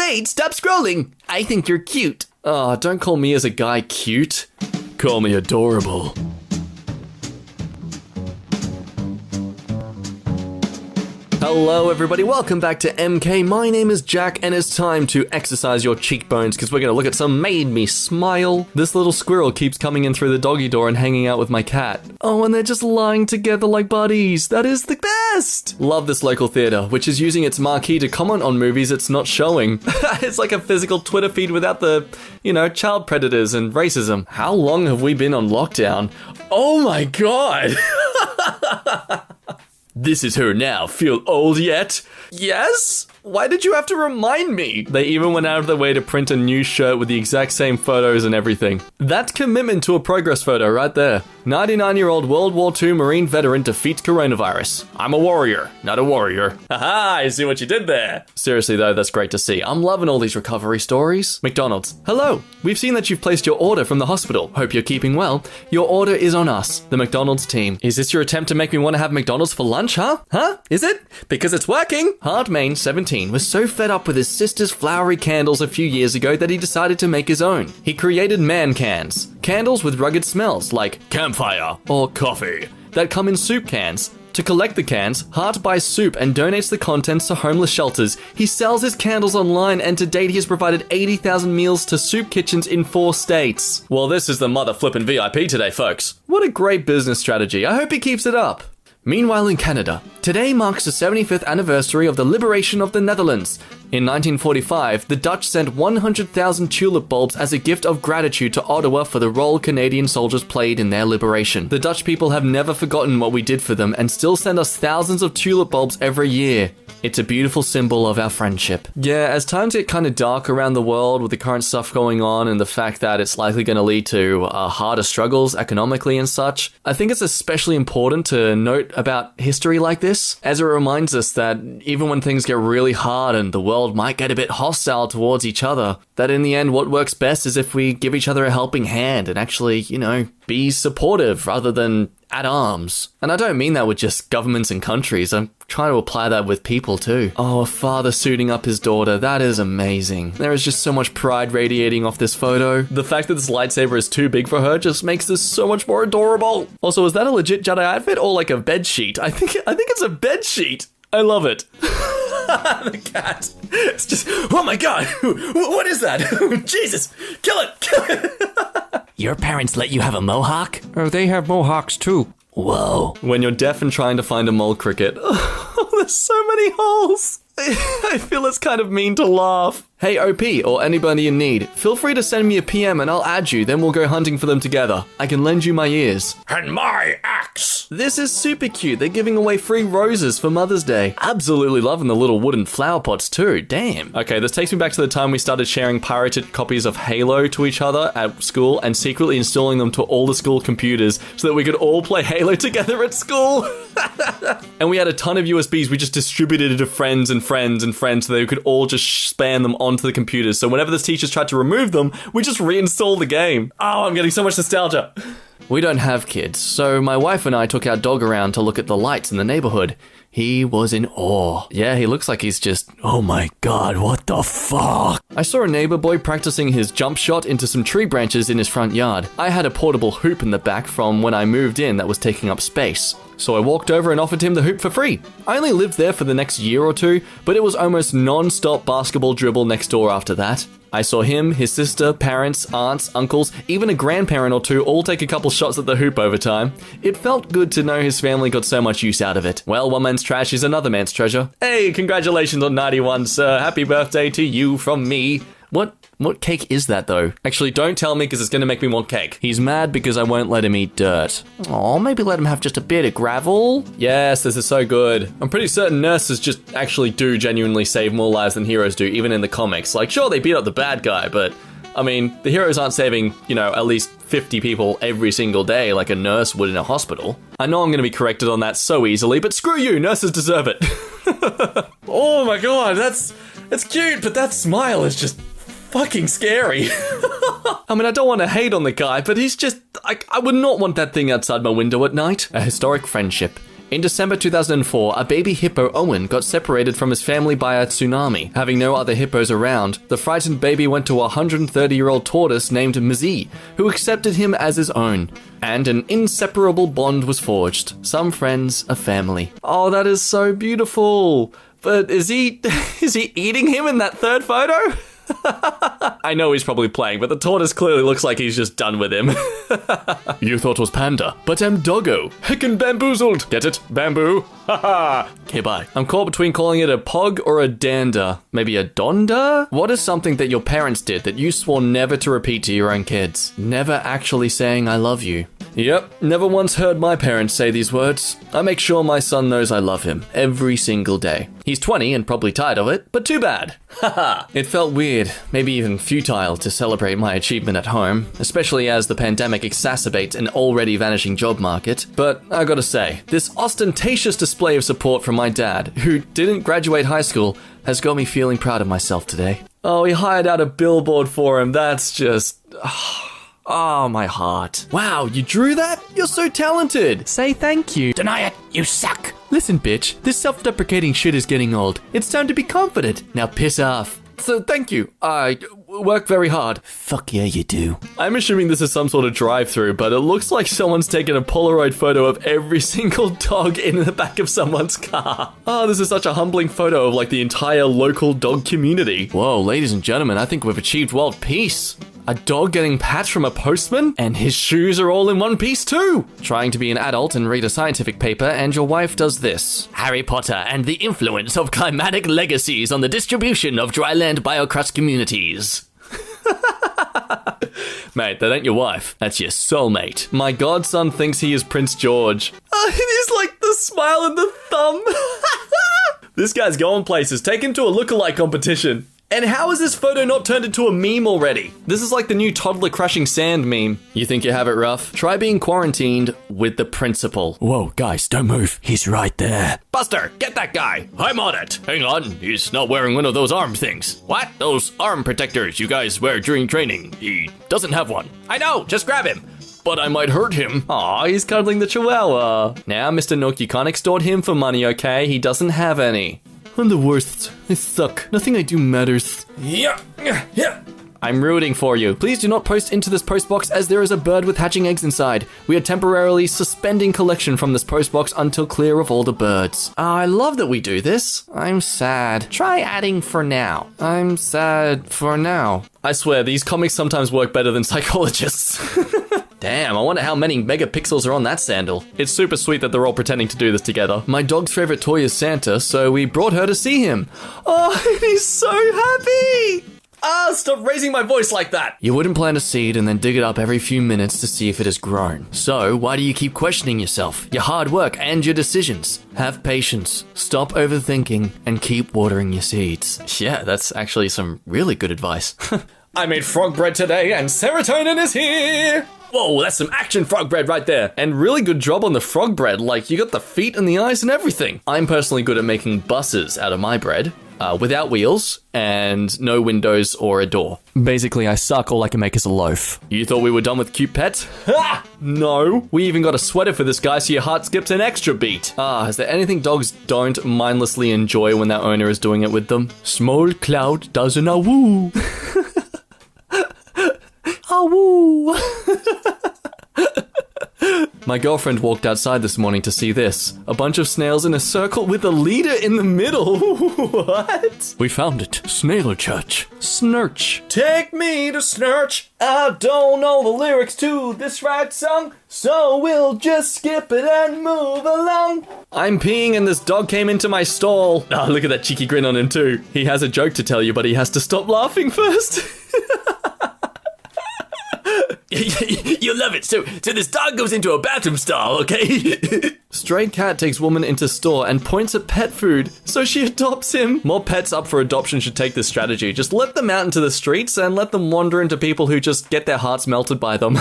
wait, stop scrolling. I think you're cute. Oh, don't call me as a guy cute. Call me adorable. Hello everybody, welcome back to EmKay. My name is Jack and it's time to exercise your cheekbones because we're going to look at some Mademesmile. This little squirrel keeps coming in through the doggy door and hanging out with my cat. Oh, and they're just lying together like buddies. That is the best! Love this local theatre, which is using its marquee to comment on movies it's not showing. It's like a physical Twitter feed without the, child predators and racism. How long have we been on lockdown? Oh my god! This is her now. Feel old yet? Yes? Why did you have to remind me? They even went out of their way to print a new shirt with the exact same photos and everything. That's commitment to a progress photo right there. 99-year-old World War II Marine veteran defeats coronavirus. I'm a warrior, not a warrior. Haha, I see what you did there. Seriously though, that's great to see. I'm loving all these recovery stories. McDonald's. Hello. We've seen that you've placed your order from the hospital. Hope you're keeping well. Your order is on us, the McDonald's team. Is this your attempt to make me want to have McDonald's for lunch, huh? Huh? Is it? Because it's working. Hardmain, 17, was so fed up with his sister's flowery candles a few years ago that he decided to make his own. He created man cans. Candles with rugged smells like campfire or coffee that come in soup cans. To collect the cans, Hart buys soup and donates the contents to homeless shelters. He sells his candles online and to date he has provided 80,000 meals to soup kitchens in 4 states. Well, this is the mother flippin' VIP today, folks. What a great business strategy. I hope he keeps it up. Meanwhile in Canada, today marks the 75th anniversary of the liberation of the Netherlands. In 1945, the Dutch sent 100,000 tulip bulbs as a gift of gratitude to Ottawa for the role Canadian soldiers played in their liberation. The Dutch people have never forgotten what we did for them and still send us thousands of tulip bulbs every year. It's a beautiful symbol of our friendship. Yeah, as times get kind of dark around the world with the current stuff going on and the fact that it's likely going to lead to harder struggles economically and such, I think it's especially important to note about history like this, as it reminds us that even when things get really hard and the world might get a bit hostile towards each other, that in the end what works best is if we give each other a helping hand and actually, be supportive rather than at arms. And I don't mean that with just governments and countries, I'm trying to apply that with people too. Oh, a father suiting up his daughter, that is amazing. There is just so much pride radiating off this photo. The fact that this lightsaber is too big for her just makes this so much more adorable. Also, is that a legit Jedi outfit or like a bed sheet? I think it's a bed sheet. I love it. The cat. It's just, oh my god, what is that? Jesus, kill it. Your parents let you have a mohawk? Oh, they have mohawks too. Whoa. When you're deaf and trying to find a mole cricket, there's so many holes. I feel it's kind of mean to laugh. Hey OP, or anybody in need, feel free to send me a PM and I'll add you, then we'll go hunting for them together. I can lend you my ears. And my axe! This is super cute. They're giving away free roses for Mother's Day. Absolutely loving the little wooden flower pots too, damn. Okay, this takes me back to the time we started sharing pirated copies of Halo to each other at school and secretly installing them to all the school computers so that we could all play Halo together at school. And we had a ton of USBs we just distributed it to friends and friends and friends so they could all just span them onto the computers. So whenever the teachers tried to remove them, we just reinstalled the game. Oh, I'm getting so much nostalgia. We don't have kids, so my wife and I took our dog around to look at the lights in the neighborhood. He was in awe. Yeah, he looks like he's just, oh my god, what the fuck? I saw a neighbor boy practicing his jump shot into some tree branches in his front yard. I had a portable hoop in the back from when I moved in that was taking up space. So I walked over and offered him the hoop for free. I only lived there for the next year or two, but it was almost non-stop basketball dribble next door after that. I saw him, his sister, parents, aunts, uncles, even a grandparent or two all take a couple shots at the hoop over time. It felt good to know his family got so much use out of it. Well, one man's trash is another man's treasure. Hey, congratulations on 91, sir. Happy birthday to you from me. What cake is that, though? Actually, don't tell me because it's going to make me want cake. He's mad because I won't let him eat dirt. Aw, maybe let him have just a bit of gravel? Yes, this is so good. I'm pretty certain nurses just actually do genuinely save more lives than heroes do, even in the comics. Like, sure, they beat up the bad guy, but, I mean, the heroes aren't saving, at least 50 people every single day like a nurse would in a hospital. I know I'm going to be corrected on that so easily, but screw you, nurses deserve it. Oh my god, it's cute, but that smile is just fucking scary. I mean, I don't want to hate on the guy, but he's just, I would not want that thing outside my window at night. A historic friendship. In December 2004, a baby hippo, Owen, got separated from his family by a tsunami. Having no other hippos around, the frightened baby went to a 130-year-old tortoise named Mizzy, who accepted him as his own. And an inseparable bond was forged. Some friends, a family. Oh, that is so beautiful. But is he eating him in that third photo? I know he's probably playing, but the tortoise clearly looks like he's just done with him. You thought it was panda, but I'm doggo. Heckin' bamboozled. Get it? Bamboo? Haha. Okay, bye. I'm caught between calling it a pog or a dander. Maybe a donda? What is something that your parents did that you swore never to repeat to your own kids? Never actually saying I love you. Yep, never once heard my parents say these words. I make sure my son knows I love him every single day. He's 20 and probably tired of it, but too bad. Haha. It felt weird, maybe even futile to celebrate my achievement at home, especially as the pandemic exacerbates an already vanishing job market. But I gotta say, this ostentatious display of support from my dad, who didn't graduate high school, has got me feeling proud of myself today. Oh, he hired out a billboard for him. That's just... Oh, my heart. Wow, you drew that? You're so talented. Say thank you. Deny it, you suck. Listen, bitch, this self-deprecating shit is getting old. It's time to be confident. Now piss off. So thank you. I work very hard. Fuck yeah, you do. I'm assuming this is some sort of drive-through, but it looks like someone's taken a Polaroid photo of every single dog in the back of someone's car. Oh, this is such a humbling photo of like the entire local dog community. Whoa, ladies and gentlemen, I think we've achieved world peace. A dog getting pats from a postman? And his shoes are all in one piece too! Trying to be an adult and read a scientific paper, and your wife does this. Harry Potter and the influence of climatic legacies on the distribution of dryland biocrust communities. Mate, that ain't your wife. That's your soulmate. My godson thinks he is Prince George. It is like the smile and the thumb. This guy's going places. Take him to a lookalike competition. And how is this photo not turned into a meme already? This is like the new toddler crushing sand meme. You think you have it rough? Try being quarantined with the principal. Whoa, guys, don't move. He's right there. Buster, get that guy. I'm on it. Hang on, he's not wearing one of those arm things. What? Those arm protectors you guys wear during training. He doesn't have one. I know, just grab him. But I might hurt him. Aw, he's cuddling the chihuahua. Now, Mr. Nook, you can't extort him for money, okay? He doesn't have any. I'm the worst. I suck. Nothing I do matters. Yeah. I'm rooting for you. Please do not post into this post box as there is a bird with hatching eggs inside. We are temporarily suspending collection from this post box until clear of all the birds. I love that we do this. I'm sad. Try adding for now. I'm sad for now. I swear, these comics sometimes work better than psychologists. Damn, I wonder how many megapixels are on that sandal. It's super sweet that they're all pretending to do this together. My dog's favorite toy is Santa, so we brought her to see him. Oh, he's so happy! Ah, stop raising my voice like that! You wouldn't plant a seed and then dig it up every few minutes to see if it has grown. So, why do you keep questioning yourself, your hard work, and your decisions? Have patience, stop overthinking, and keep watering your seeds. Yeah, that's actually some really good advice. I made frog bread today, and serotonin is here! Whoa, that's some action frog bread right there. And really good job on the frog bread, like you got the feet and the eyes and everything. I'm personally good at making buses out of my bread, without wheels and no windows or a door. Basically, I suck, all I can make is a loaf. You thought we were done with cute pets? Ha! No. We even got a sweater for this guy so your heart skips an extra beat. Is there anything dogs don't mindlessly enjoy when their owner is doing it with them? Small cloud doesn't woo. Woo. My girlfriend walked outside this morning to see this. A bunch of snails in a circle with a leader in the middle. What? We found it. Snail Church. Snurch. Take me to Snurch. I don't know the lyrics to this right song, so we'll just skip it and move along. I'm peeing and this dog came into my stall. Oh, look at that cheeky grin on him too. He has a joke to tell you, but he has to stop laughing first. You love it. So this dog goes into a bathroom stall, okay? Stray cat takes woman into store and points at pet food, so she adopts him. More pets up for adoption should take this strategy. Just let them out into the streets and let them wander into people who just get their hearts melted by them.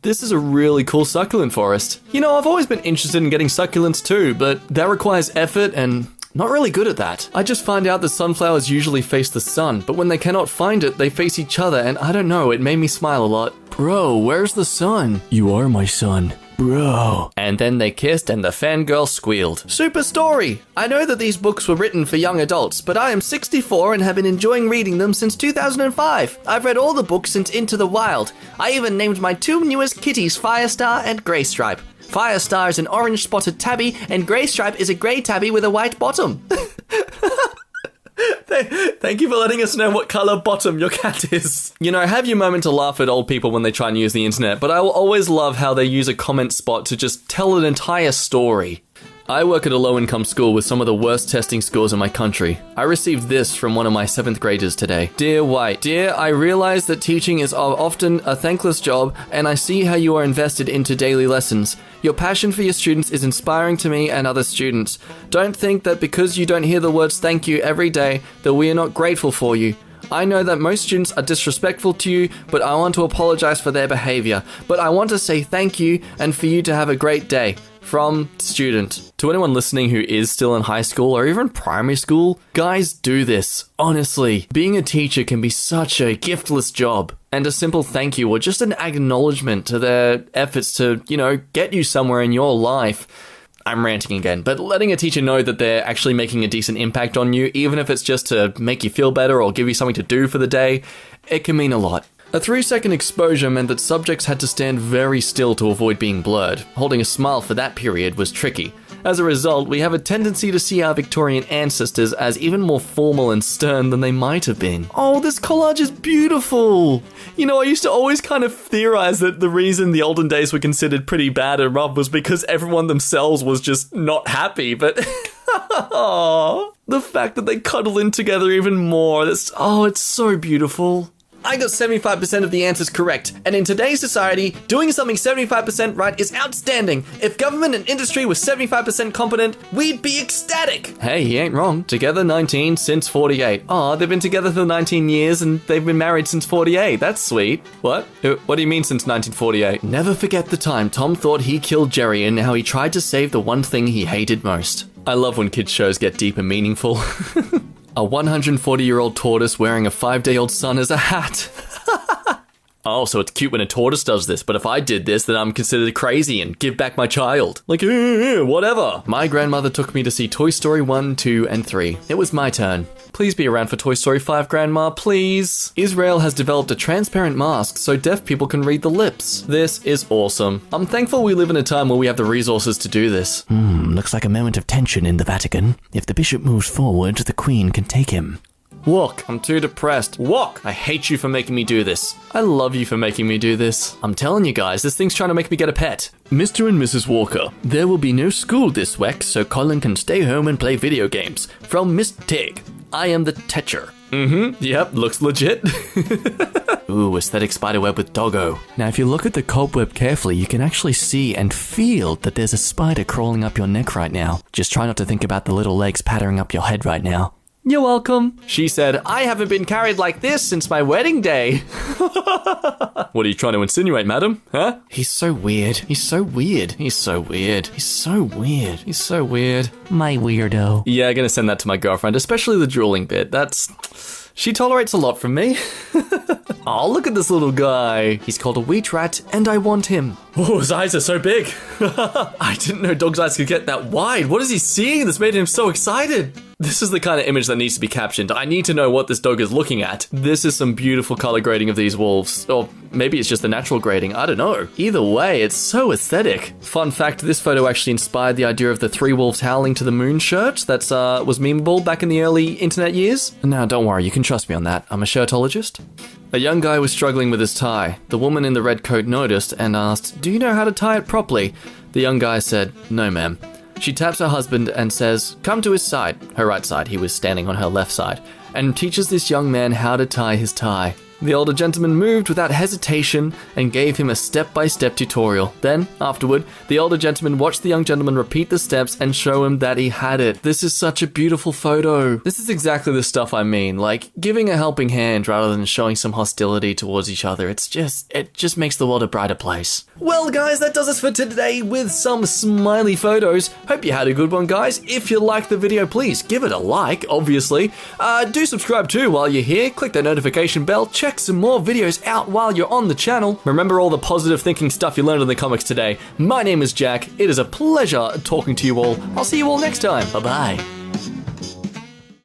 This is a really cool succulent forest. You know, I've always been interested in getting succulents too, but that requires effort and not really good at that. I just find out that sunflowers usually face the sun, but when they cannot find it, they face each other, and I don't know, it made me smile a lot. Bro, where's the sun? You are my son. Bro. And then they kissed and the fangirl squealed. Super story! I know that these books were written for young adults, but I am 64 and have been enjoying reading them since 2005. I've read all the books since Into the Wild. I even named my 2 newest kitties Firestar and Greystripe. Firestar is an orange spotted tabby, and Greystripe is a grey tabby with a white bottom. Thank you for letting us know what colour bottom your cat is. You know, have your moment to laugh at old people when they try and use the internet, but I will always love how they use a comment spot to just tell an entire story. I work at a low-income school with some of the worst testing scores in my country. I received this from one of my 7th graders today. Dear White, Dear, I realize that teaching is often a thankless job, and I see how you are invested into daily lessons. Your passion for your students is inspiring to me and other students. Don't think that because you don't hear the words thank you every day, that we are not grateful for you. I know that most students are disrespectful to you, but I want to apologize for their behavior. But I want to say thank you and for you to have a great day. From student. To anyone listening who is still in high school or even primary school, guys, do this. Honestly, being a teacher can be such a giftless job. And a simple thank you or just an acknowledgement to their efforts to, get you somewhere in your life. I'm ranting again, but letting a teacher know that they're actually making a decent impact on you, even if it's just to make you feel better or give you something to do for the day, it can mean a lot. A 3-second exposure meant that subjects had to stand very still to avoid being blurred. Holding a smile for that period was tricky. As a result, we have a tendency to see our Victorian ancestors as even more formal and stern than they might have been. Oh, this collage is beautiful! I used to always kind of theorize that the reason the olden days were considered pretty bad and rough was because everyone themselves was just not happy, but the fact that they cuddle in together even more, it's so beautiful. I got 75% of the answers correct, and in today's society, doing something 75% right is outstanding. If government and industry were 75% competent, we'd be ecstatic. Hey, he ain't wrong. Together 19 since 48. Aw, they've been together for 19 years and they've been married since 48. That's sweet. What? What do you mean since 1948? Never forget the time Tom thought he killed Jerry and how he tried to save the one thing he hated most. I love when kids' shows get deep and meaningful. A 140-year-old tortoise wearing a 5-day-old son as a hat. Oh, so it's cute when a tortoise does this, but if I did this, then I'm considered crazy and give back my child. Like, whatever. My grandmother took me to see Toy Story 1, 2, and 3. It was my turn. Please be around for Toy Story 5, Grandma, please. Israel has developed a transparent mask so deaf people can read the lips. This is awesome. I'm thankful we live in a time where we have the resources to do this. Looks like a moment of tension in the Vatican. If the bishop moves forward, the Queen can take him. Walk. I'm too depressed. Walk. I hate you for making me do this. I love you for making me do this. I'm telling you guys, this thing's trying to make me get a pet. Mr. and Mrs. Walker, there will be no school this week, so Colin can stay home and play video games. From Miss Tig. I am the teacher. Yep, looks legit. Ooh, aesthetic spiderweb with doggo. Now, if you look at the cobweb carefully, you can actually see and feel that there's a spider crawling up your neck right now. Just try not to think about the little legs pattering up your head right now. You're welcome. She said, I haven't been carried like this since my wedding day. What are you trying to insinuate, madam? Huh? He's so weird. He's so weird. He's so weird. He's so weird. He's so weird. My weirdo. Yeah, I'm gonna send that to my girlfriend, especially the drooling bit. She tolerates a lot from me. Oh, look at this little guy. He's called a wheat rat, and I want him. Oh, his eyes are so big. I didn't know dog's eyes could get that wide. What is he seeing that's made him so excited? This is the kind of image that needs to be captioned. I need to know what this dog is looking at. This is some beautiful color grading of these wolves. Or maybe it's just the natural grading. I don't know. Either way, it's so aesthetic. Fun fact, this photo actually inspired the idea of the 3 wolves howling to the moon shirt that was memeable back in the early internet years. Now, don't worry, you can trust me on that. I'm a shirtologist. A young guy was struggling with his tie. The woman in the red coat noticed and asked, "Do you know how to tie it properly?" The young guy said, "No, ma'am." She taps her husband and says, "Come to his side," her right side, he was standing on her left side, and teaches this young man how to tie his tie. The older gentleman moved without hesitation and gave him a step-by-step tutorial. Then, afterward, the older gentleman watched the young gentleman repeat the steps and show him that he had it. This is such a beautiful photo. This is exactly the stuff I mean, like giving a helping hand rather than showing some hostility towards each other. It just makes the world a brighter place. Well, guys, that does us for today with some smiley photos. Hope you had a good one, guys. If you liked the video, please give it a like, obviously. Do subscribe too while you're here. Click that notification bell. Check check some more videos out while you're on the channel. Remember all the positive thinking stuff you learned in the comics today. My name is Jack. It is a pleasure talking to you all. I'll see you all next time. Bye-bye.